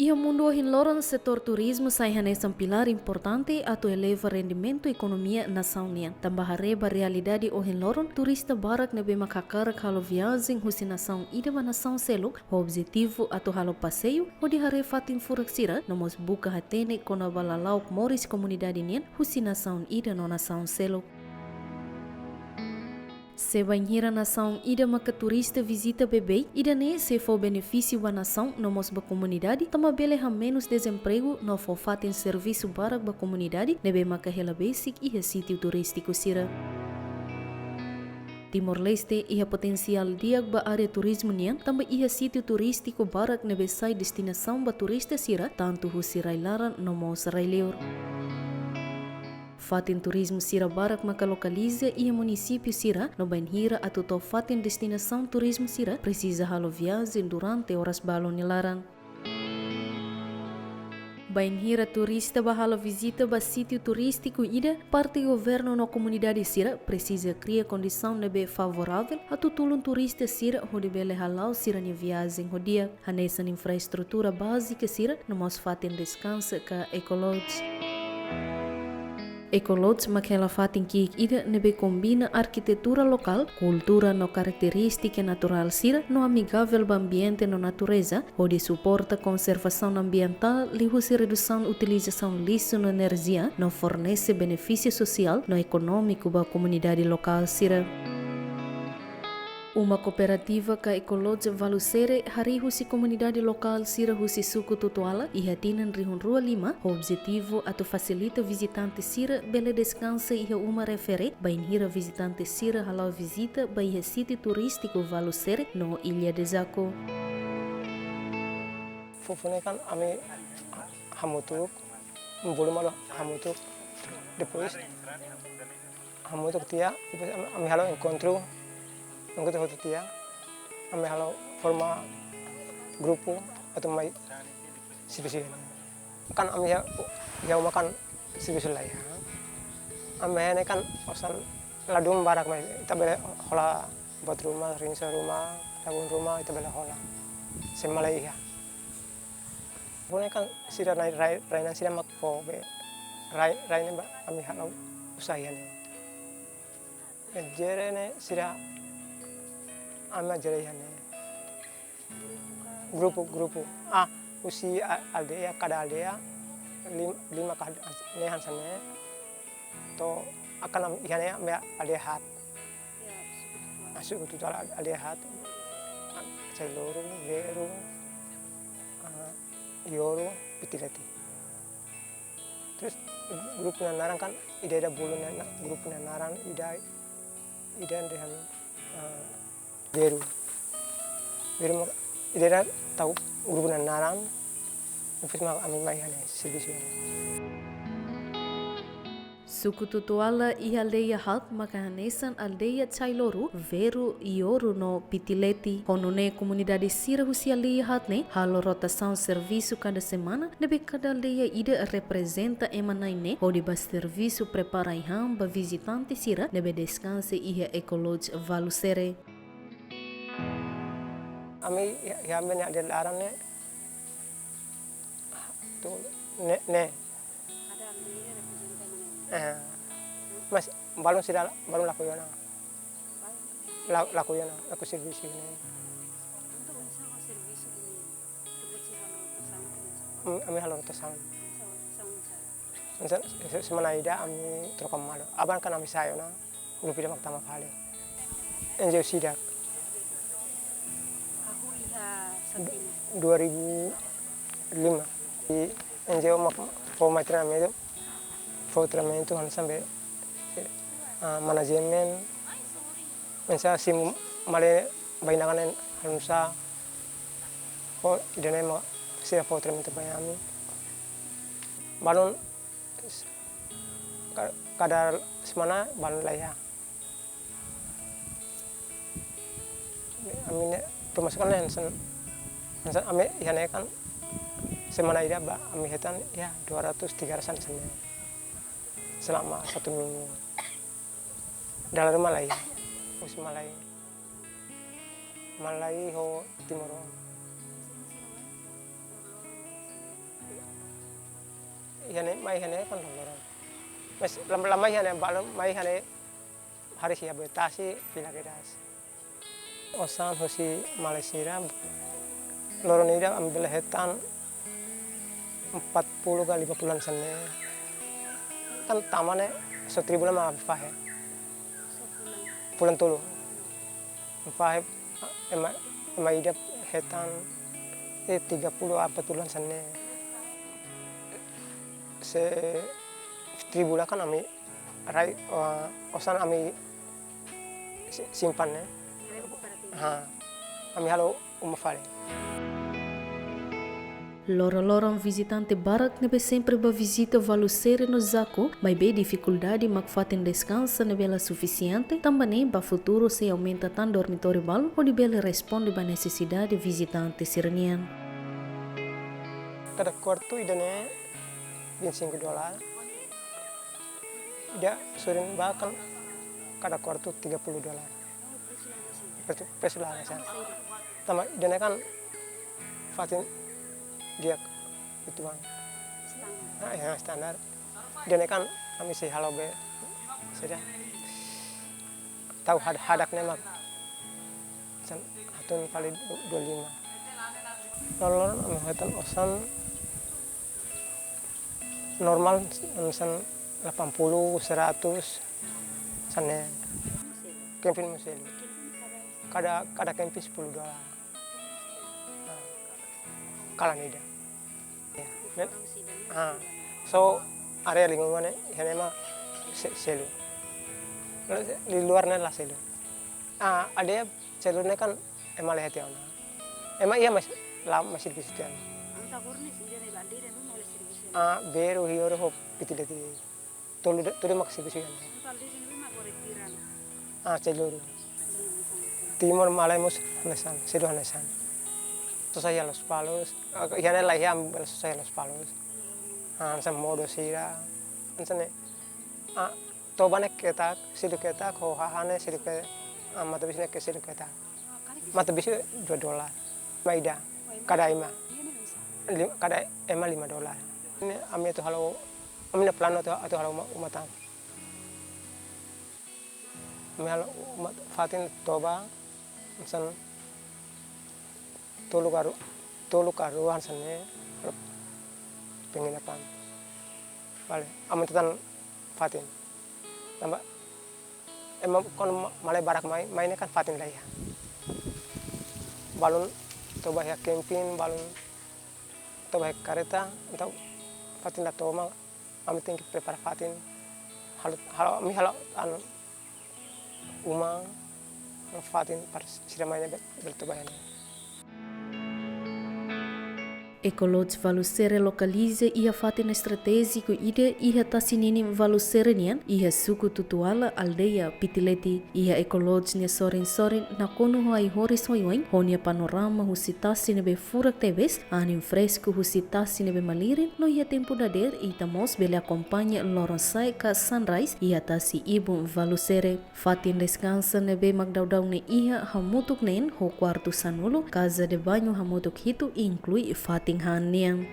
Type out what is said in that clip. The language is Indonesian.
E o mundo hinloron setor turismo sai um pilar importante atau eleva rendimento economia nação nia. Tambah reba realidade o hinloron turista barak nebe makakara halo viagem husi nação ida ba nação selo o objetivo atau halo passeio o di hare fatin furaksira nomos buka hatene kona balalau moris komunidade nian husi nação ida no nação selo. Se banhira nação ida maka turista visita bebê, ida ne se for benefício ba nação no mos ba comunidade, tama bele ha menos desemprego no for fatin serviço barak ba comunidade, nebe maka hela basic e sítio turístico sira. Timor-Leste ia potensial diag ba área turismo nian, tamba ia sítio turístico barak nebe sai destinação ba turista sira, tanto husi railaran no mos raileur. Fatin turismo sira barak maka localiza ia município sira no banhira atau to fatin destinação turismo sira precisa halo viagem durante horas balon nilaran. Banhira turista bahalo visita ba sítio turístico ida, parte governo no comunidade sira precisa criar condição nebe favorável atau tulun turista sira hodi bele halau sira ni viagem hodia, hanesan infraestrutura básica sira no mos fatin descansa ka ecologia. Ecolots makela fatin kiik ida nebe combina arquitetura local, cultura no característica natural sira no amigável ba ambiente no natureza, onde suporta conservação ambiental, lihusi redução utilização lixo no energia, no fornece benefício social no econômico ba comunidade local sira. Uma cooperativa ka ecologia valusere hari husi comunidade local sira husi suku tutuala e hatinan rihun rua lima, o objetivo atau facilita visitante sira bele descansa e uma refere bainhira visitante sira halau visita bai sítio turístico valusere no Ilha de Zaco. Fufune kan ami hamutuk, bulu malu hamutuk, depois hamutuk tia, depois ami halau encontro nunggu tuh dia, kami halo forma grupo atau mai sibisi kan kami ya makan sibisi lah ya, kami ini kan osan ladum barak mai, kita bela hola buat rumah, rinsa rumah, lagun rumah kita bela hola, semalai ya. Pokoknya kan sida rai nang sida mak po be rai ini kami halo usahayan. Jere ne sida ama jarayane grupo usi aldea kada aldea lima kada nehan sana to akan ihane me aldea hat masuk itu aldea hat celuru veru yoru pitilati terus grup narang kan ida bulun grup narang ida dengan Veru idera tahu grup naran infis mak amin mai hane serviço. Suku tutuala e aldeia hat makahanesan aldeia Chailoru, Veru e Ouro no Pitileti. Honone comunidade sira husi aldeia hat ne halo rotação serviço cada semana nebe cada aldeia ida representa emanaine onde ba serviço prepara iham ba visitante sira nebe descanse e ecologia valusere. Ami ya men ada laran ne tu ne mas balon laku yana laku servisi ne ami halo tasang semana ida ami trokam malo aban kan ami sayo na grup ida pertama kali enjau sidak 2005 di NGO forma treinamento sampai manajemen mensa sim male bainakan hanusa idane ma sia treinamento bayami balon kadar semana balon laya amine pemasukan Hansen ame ihane kan semana ida ba ami hetan ya 200-300 sana selama 1 minggu dalam Malay Malay ho Timoron mai hane kan loron. Mas lama hane balon mai hane hari sia betasi pila kedas. Osan hosi Malaysia loron ida ambil hetan 40 kali 50 sene. Kan tamane 1.000 mah fahe. Bulan tulu. Fahe ema ida hetan 30 apa tulan sene. Se 1.000 kan ami rai osan ami simpan ne. Ami halo umafale. Loro-lorong visitante barak nebe sempre ba visita valusere no Zaco, mas bem dificuldade mak faten descansa nebe la suficiente, também ba futuro se aumenta tan dormitório balo, onde bele responde ba necessidade visitante sirenian. Cada quarto idane $25. Ida surin bahkan cada quarto $30. Preço lá, sabe? Tama idane kan fatin dia itu bang. Nah, ya standar. Dia kan kami sih halo be, sudah tahu hadaknya mak. Hatun kali 25. Lalu kami hatan osan normal misalnya 80, 100 sana. Kempin musim. Kada kempin $10. Kalah nida. So area lingkungan ini mah selu. Di luarnya lah selu. Ada selunya kan emang lihat ya. Emang iya masih di situ. Beru hior hop pitileti. Tolu maksud sih. Celuru. Timur Malaimus Hanesan, Sido Hanesan. Susah Los Palos, yana lah ya susah Los Palos. Sa modo sira. Ansane tobane ketak, sido ketak, ho hahane sido ke mata bisnya ke sido ketak. Mata bisnya $2. Maida, kada ema $5. Ini ami itu halo, ami plano atau halo umatan. Ami halo umat fatin toba, san tolu karuan sana penginapan. Vale, amun tetan fatin. Tambah emang kon malai barak mainnya kan fatin lah ya. Balon toba ya camping, balon toba ya kareta, atau fatin lah toma, kami tinggi prepare fatin. Halo anu umang fatin par siramanya bertobayana. Ecologi valusere localize ia fatin estratégico ide ia tasinini valusere nian ia suku tutuala aldeia pitileti ia ecologi ne sorin na kono hoai horis hoiwain honia panorama husitasi nebe furak tebes anin fresco husitasi nebe malirin no ia tempo dader ita mos bele acompanha loronsai ka sunrise ia tasi ibu valusere fatin descansa nebe magdaudau ne ia hamutuk nen ho quarto sanulu casa de banho hamutuk hitu inclui fatin hanian.